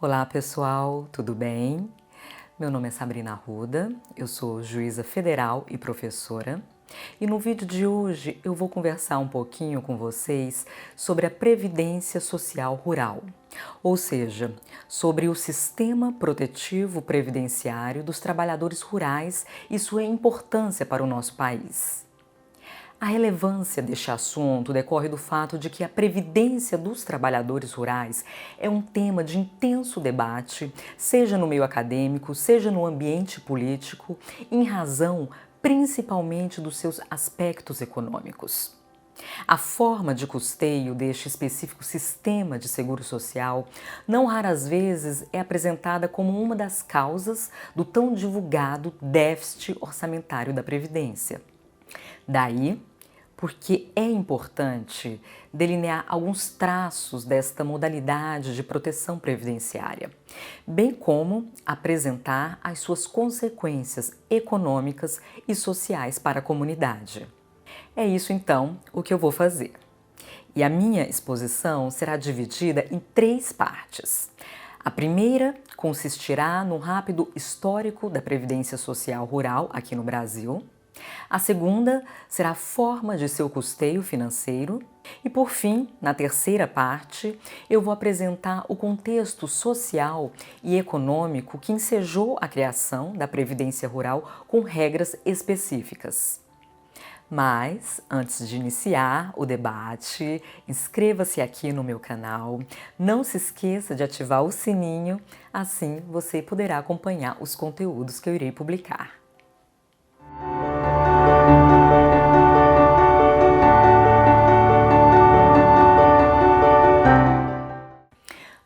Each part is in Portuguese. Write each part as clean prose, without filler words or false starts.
Olá pessoal, tudo bem? Meu nome é Sabrina Arruda, eu sou juíza federal e professora e no vídeo de hoje eu vou conversar um pouquinho com vocês sobre a Previdência Social Rural, ou seja, sobre o sistema protetivo previdenciário dos trabalhadores rurais e sua importância para o nosso país. A relevância deste assunto decorre do fato de que a previdência dos trabalhadores rurais é um tema de intenso debate, seja no meio acadêmico, seja no ambiente político, em razão principalmente dos seus aspectos econômicos. A forma de custeio deste específico sistema de seguro social não raras vezes é apresentada como uma das causas do tão divulgado déficit orçamentário da Previdência. Daí, porque é importante delinear alguns traços desta modalidade de proteção previdenciária, bem como apresentar as suas consequências econômicas e sociais para a comunidade. É isso então o que eu vou fazer. E a minha exposição será dividida em 3 partes. A primeira consistirá num rápido histórico da Previdência Social Rural aqui no Brasil. A segunda será a forma de seu custeio financeiro. E por fim, na terceira parte, eu vou apresentar o contexto social e econômico que ensejou a criação da Previdência Rural com regras específicas. Mas, antes de iniciar o debate, inscreva-se aqui no meu canal, não se esqueça de ativar o sininho, assim você poderá acompanhar os conteúdos que eu irei publicar.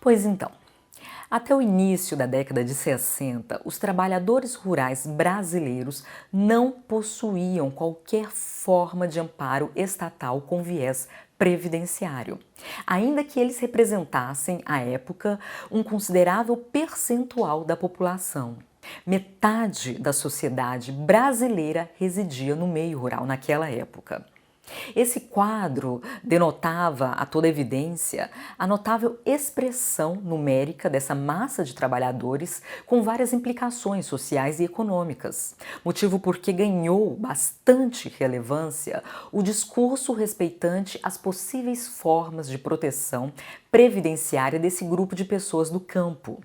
Pois então, até o início da década de 60, os trabalhadores rurais brasileiros não possuíam qualquer forma de amparo estatal com viés previdenciário, ainda que eles representassem, à época, um considerável percentual da população. Metade da sociedade brasileira residia no meio rural naquela época. Esse quadro denotava, a toda evidência, a notável expressão numérica dessa massa de trabalhadores com várias implicações sociais e econômicas, motivo porque ganhou bastante relevância o discurso respeitante às possíveis formas de proteção previdenciária desse grupo de pessoas do campo.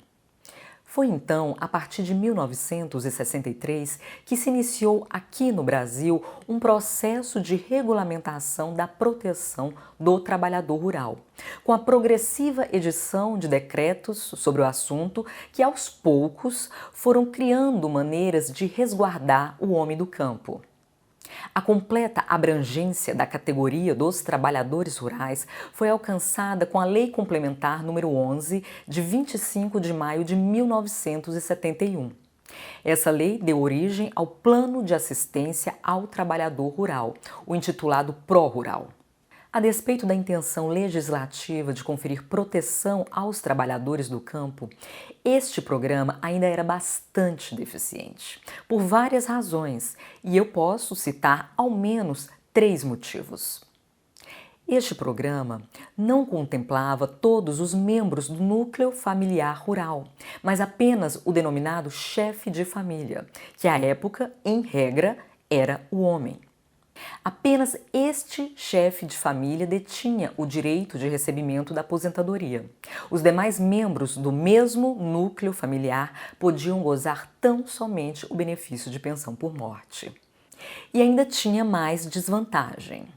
Foi então, a partir de 1963, que se iniciou aqui no Brasil um processo de regulamentação da proteção do trabalhador rural, com a progressiva edição de decretos sobre o assunto que, aos poucos, foram criando maneiras de resguardar o homem do campo. A completa abrangência da categoria dos trabalhadores rurais foi alcançada com a Lei Complementar número 11, de 25 de maio de 1971. Essa lei deu origem ao Plano de Assistência ao Trabalhador Rural, o intitulado ProRural. A despeito da intenção legislativa de conferir proteção aos trabalhadores do campo, este programa ainda era bastante deficiente, por várias razões, e eu posso citar ao menos 3 motivos. Este programa não contemplava todos os membros do núcleo familiar rural, mas apenas o denominado chefe de família, que à época, em regra, era o homem. Apenas este chefe de família detinha o direito de recebimento da aposentadoria. Os demais membros do mesmo núcleo familiar podiam gozar tão somente o benefício de pensão por morte. E ainda tinha mais desvantagem.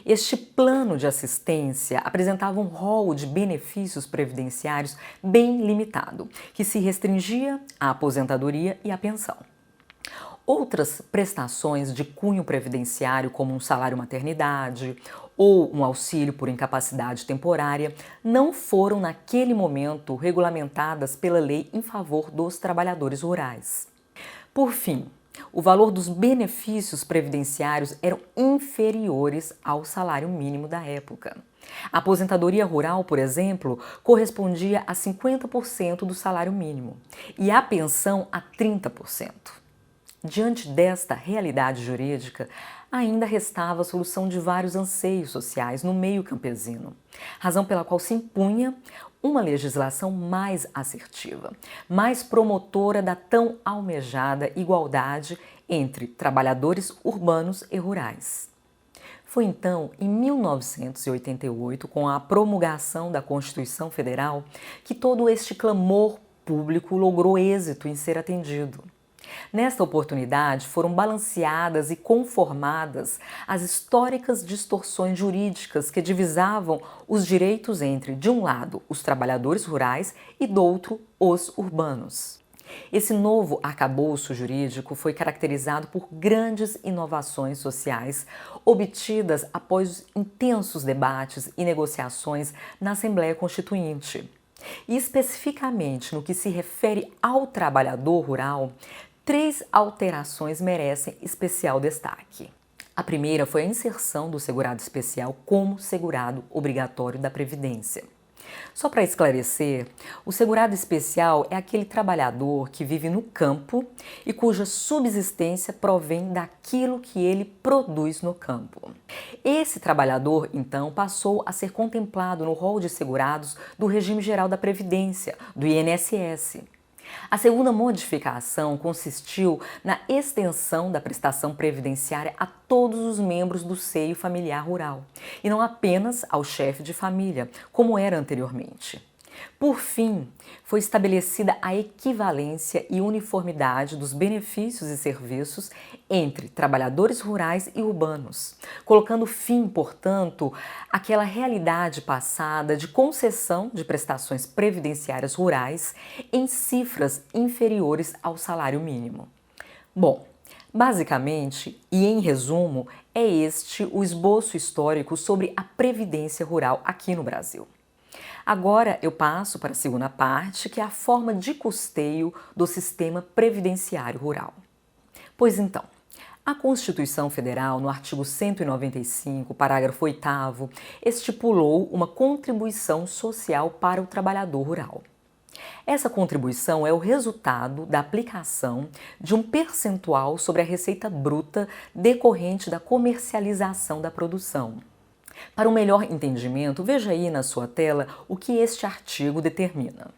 Este plano de assistência apresentava um rol de benefícios previdenciários bem limitado, que se restringia à aposentadoria e à pensão. Outras prestações de cunho previdenciário, como um salário maternidade ou um auxílio por incapacidade temporária, não foram naquele momento regulamentadas pela lei em favor dos trabalhadores rurais. Por fim, o valor dos benefícios previdenciários eram inferiores ao salário mínimo da época. A aposentadoria rural, por exemplo, correspondia a 50% do salário mínimo e a pensão a 30%. Diante desta realidade jurídica, ainda restava a solução de vários anseios sociais no meio campesino, razão pela qual se impunha uma legislação mais assertiva, mais promotora da tão almejada igualdade entre trabalhadores urbanos e rurais. Foi então, em 1988, com a promulgação da Constituição Federal, que todo este clamor público logrou êxito em ser atendido. Nesta oportunidade, foram balanceadas e conformadas as históricas distorções jurídicas que divisavam os direitos entre, de um lado, os trabalhadores rurais e, do outro, os urbanos. Esse novo arcabouço jurídico foi caracterizado por grandes inovações sociais obtidas após intensos debates e negociações na Assembleia Constituinte. E especificamente no que se refere ao trabalhador rural, 3 alterações merecem especial destaque. A primeira foi a inserção do segurado especial como segurado obrigatório da Previdência. Só para esclarecer, o segurado especial é aquele trabalhador que vive no campo e cuja subsistência provém daquilo que ele produz no campo. Esse trabalhador, então, passou a ser contemplado no rol de segurados do Regime Geral da Previdência, do INSS. A segunda modificação consistiu na extensão da prestação previdenciária a todos os membros do seio familiar rural, e não apenas ao chefe de família, como era anteriormente. Por fim, foi estabelecida a equivalência e uniformidade dos benefícios e serviços entre trabalhadores rurais e urbanos, colocando fim, portanto, àquela realidade passada de concessão de prestações previdenciárias rurais em cifras inferiores ao salário mínimo. Bom, basicamente, e em resumo, é este o esboço histórico sobre a previdência rural aqui no Brasil. Agora eu passo para a segunda parte, que é a forma de custeio do sistema previdenciário rural. Pois então, a Constituição Federal, no artigo 195, parágrafo 8º, estipulou uma contribuição social para o trabalhador rural. Essa contribuição é o resultado da aplicação de um percentual sobre a receita bruta decorrente da comercialização da produção. Para um melhor entendimento, veja aí na sua tela o que este artigo determina.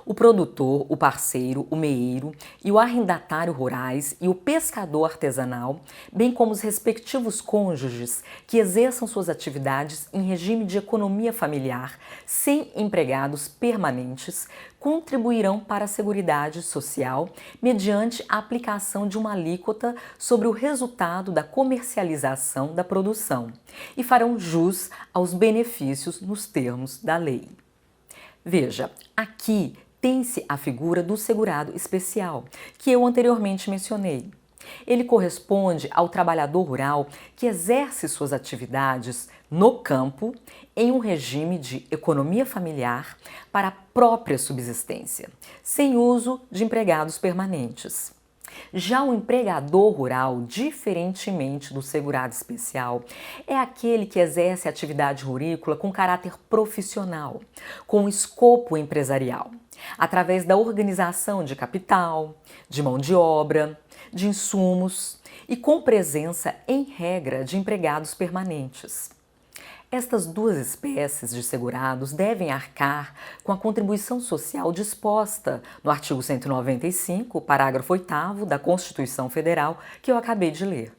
O produtor, o parceiro, o meeiro e o arrendatário rurais e o pescador artesanal, bem como os respectivos cônjuges que exerçam suas atividades em regime de economia familiar sem empregados permanentes, contribuirão para a Seguridade Social mediante a aplicação de uma alíquota sobre o resultado da comercialização da produção e farão jus aos benefícios nos termos da lei. Veja, aqui tem-se a figura do segurado especial, que eu anteriormente mencionei. Ele corresponde ao trabalhador rural que exerce suas atividades no campo em um regime de economia familiar para a própria subsistência, sem uso de empregados permanentes. Já o empregador rural, diferentemente do segurado especial, é aquele que exerce atividade rurícola com caráter profissional, com escopo empresarial, através da organização de capital, de mão de obra, de insumos e com presença, em regra, de empregados permanentes. Estas duas espécies de segurados devem arcar com a contribuição social disposta no artigo 195, parágrafo 8º da Constituição Federal, que eu acabei de ler.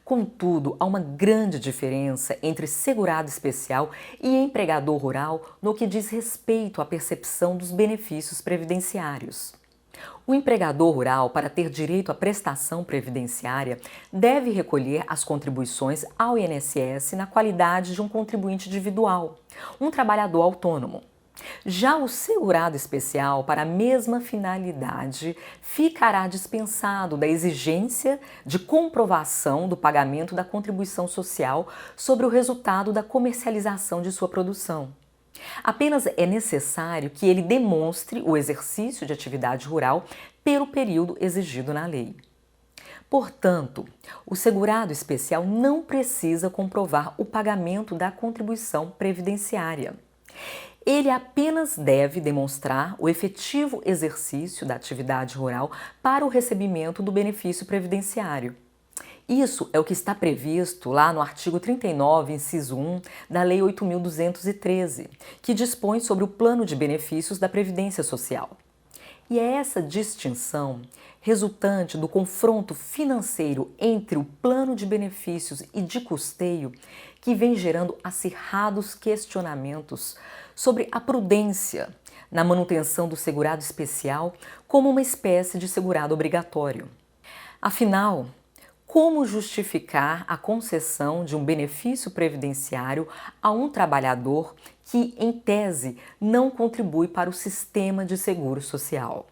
Contudo, há uma grande diferença entre segurado especial e empregador rural no que diz respeito à percepção dos benefícios previdenciários. O empregador rural, para ter direito à prestação previdenciária, deve recolher as contribuições ao INSS na qualidade de um contribuinte individual, um trabalhador autônomo. Já o segurado especial, para a mesma finalidade, ficará dispensado da exigência de comprovação do pagamento da contribuição social sobre o resultado da comercialização de sua produção. Apenas é necessário que ele demonstre o exercício de atividade rural pelo período exigido na lei. Portanto, o segurado especial não precisa comprovar o pagamento da contribuição previdenciária. Ele apenas deve demonstrar o efetivo exercício da atividade rural para o recebimento do benefício previdenciário. Isso é o que está previsto lá no artigo 39, inciso 1 da Lei 8.213, que dispõe sobre o plano de benefícios da Previdência Social. E é essa distinção, resultante do confronto financeiro entre o plano de benefícios e de custeio, que vem gerando acirrados questionamentos sobre a prudência na manutenção do segurado especial como uma espécie de segurado obrigatório. Afinal, como justificar a concessão de um benefício previdenciário a um trabalhador que, em tese, não contribui para o sistema de seguro social?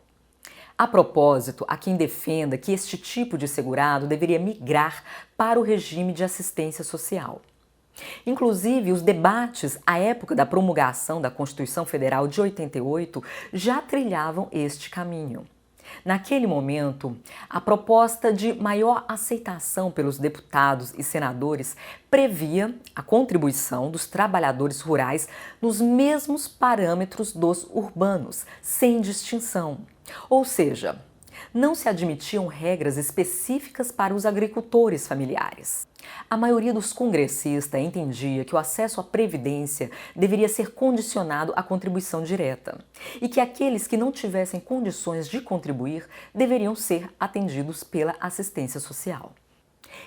A propósito, há quem defenda que este tipo de segurado deveria migrar para o regime de assistência social. Inclusive, os debates à época da promulgação da Constituição Federal de 88 já trilhavam este caminho. Naquele momento, a proposta de maior aceitação pelos deputados e senadores previa a contribuição dos trabalhadores rurais nos mesmos parâmetros dos urbanos, sem distinção. Ou seja, não se admitiam regras específicas para os agricultores familiares. A maioria dos congressistas entendia que o acesso à previdência deveria ser condicionado à contribuição direta e que aqueles que não tivessem condições de contribuir deveriam ser atendidos pela assistência social.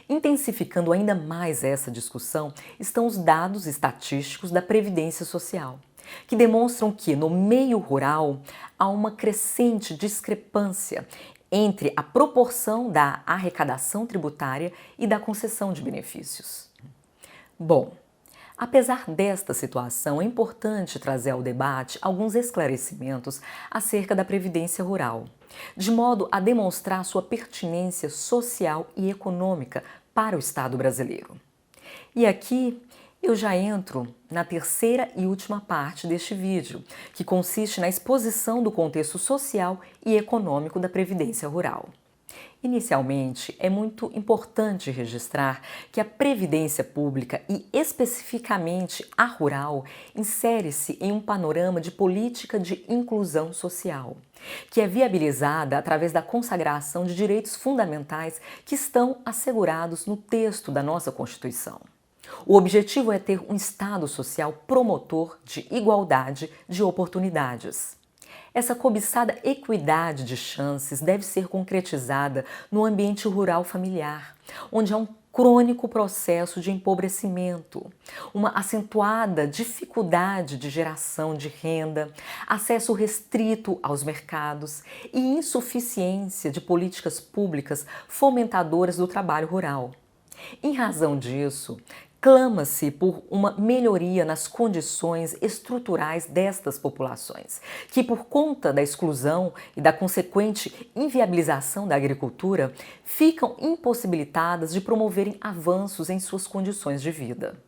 Intensificando ainda mais essa discussão estão os dados estatísticos da Previdência Social, que demonstram que, no meio rural, há uma crescente discrepância entre a proporção da arrecadação tributária e da concessão de benefícios. Bom, apesar desta situação, é importante trazer ao debate alguns esclarecimentos acerca da previdência rural, de modo a demonstrar sua pertinência social e econômica para o Estado brasileiro. E aqui eu já entro na terceira e última parte deste vídeo, que consiste na exposição do contexto social e econômico da previdência rural. Inicialmente, é muito importante registrar que a previdência pública e especificamente a rural insere-se em um panorama de política de inclusão social, que é viabilizada através da consagração de direitos fundamentais que estão assegurados no texto da nossa Constituição. O objetivo é ter um Estado social promotor de igualdade de oportunidades. Essa cobiçada equidade de chances deve ser concretizada no ambiente rural familiar, onde há um crônico processo de empobrecimento, uma acentuada dificuldade de geração de renda, acesso restrito aos mercados e insuficiência de políticas públicas fomentadoras do trabalho rural. Em razão disso, clama-se por uma melhoria nas condições estruturais destas populações, que por conta da exclusão e da consequente inviabilização da agricultura, ficam impossibilitadas de promoverem avanços em suas condições de vida.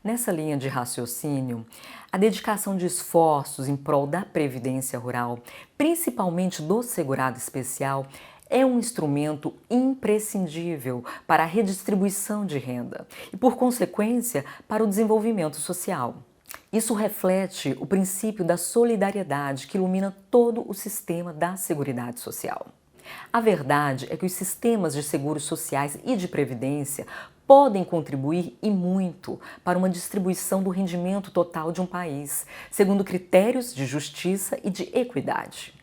Nessa linha de raciocínio, a dedicação de esforços em prol da previdência rural, principalmente do segurado especial, é um instrumento imprescindível para a redistribuição de renda e, por consequência, para o desenvolvimento social. Isso reflete o princípio da solidariedade que ilumina todo o sistema da Seguridade Social. A verdade é que os sistemas de seguros sociais e de previdência podem contribuir e muito para uma distribuição do rendimento total de um país, segundo critérios de justiça e de equidade.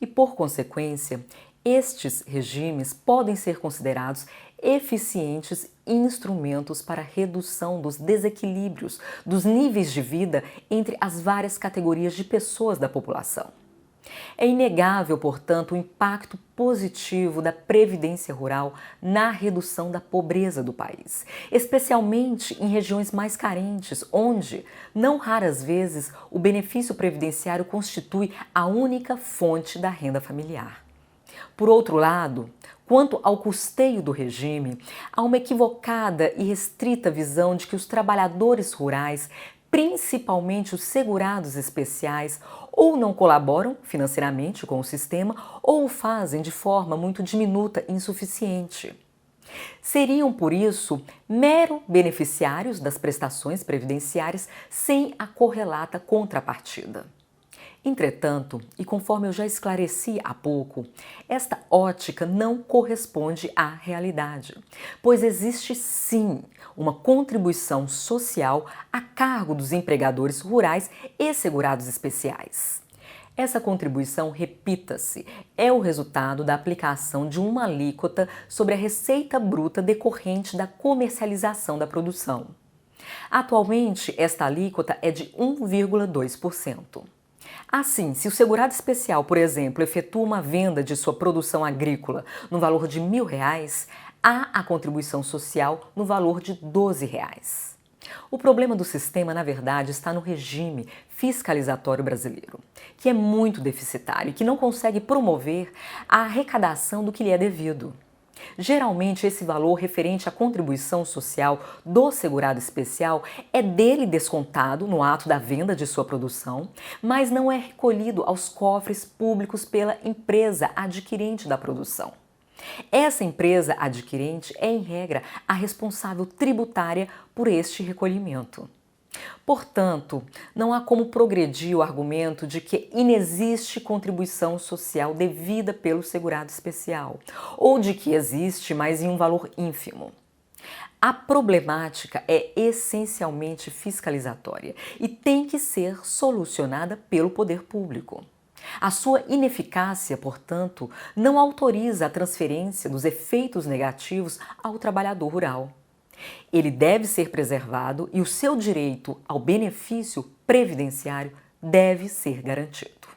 E, por consequência, estes regimes podem ser considerados eficientes instrumentos para a redução dos desequilíbrios dos níveis de vida entre as várias categorias de pessoas da população. É inegável, portanto, o impacto positivo da previdência rural na redução da pobreza do país, especialmente em regiões mais carentes, onde, não raras vezes, o benefício previdenciário constitui a única fonte da renda familiar. Por outro lado, quanto ao custeio do regime, há uma equivocada e restrita visão de que os trabalhadores rurais, principalmente os segurados especiais, ou não colaboram financeiramente com o sistema ou o fazem de forma muito diminuta e insuficiente. Seriam, por isso, mero beneficiários das prestações previdenciárias sem a correlata contrapartida. Entretanto, e conforme eu já esclareci há pouco, esta ótica não corresponde à realidade, pois existe sim uma contribuição social a cargo dos empregadores rurais e segurados especiais. Essa contribuição, repita-se, é o resultado da aplicação de uma alíquota sobre a receita bruta decorrente da comercialização da produção. Atualmente, esta alíquota é de 1,2%. Assim, se o segurado especial, por exemplo, efetua uma venda de sua produção agrícola no valor de R$ 1.000, há a contribuição social no valor de R$ 12. O problema do sistema, na verdade, está no regime fiscalizatório brasileiro, que é muito deficitário e que não consegue promover a arrecadação do que lhe é devido. Geralmente, esse valor referente à contribuição social do segurado especial é dele descontado no ato da venda de sua produção, mas não é recolhido aos cofres públicos pela empresa adquirente da produção. Essa empresa adquirente é, em regra, a responsável tributária por este recolhimento. Portanto, não há como progredir o argumento de que inexiste contribuição social devida pelo segurado especial, ou de que existe, mas em um valor ínfimo. A problemática é essencialmente fiscalizatória e tem que ser solucionada pelo poder público. A sua ineficácia, portanto, não autoriza a transferência dos efeitos negativos ao trabalhador rural. Ele deve ser preservado e o seu direito ao benefício previdenciário deve ser garantido.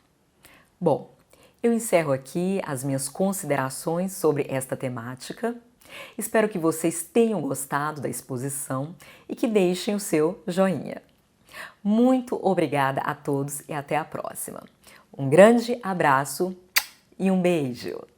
Bom, eu encerro aqui as minhas considerações sobre esta temática. Espero que vocês tenham gostado da exposição e que deixem o seu joinha. Muito obrigada a todos e até a próxima. Um grande abraço e um beijo!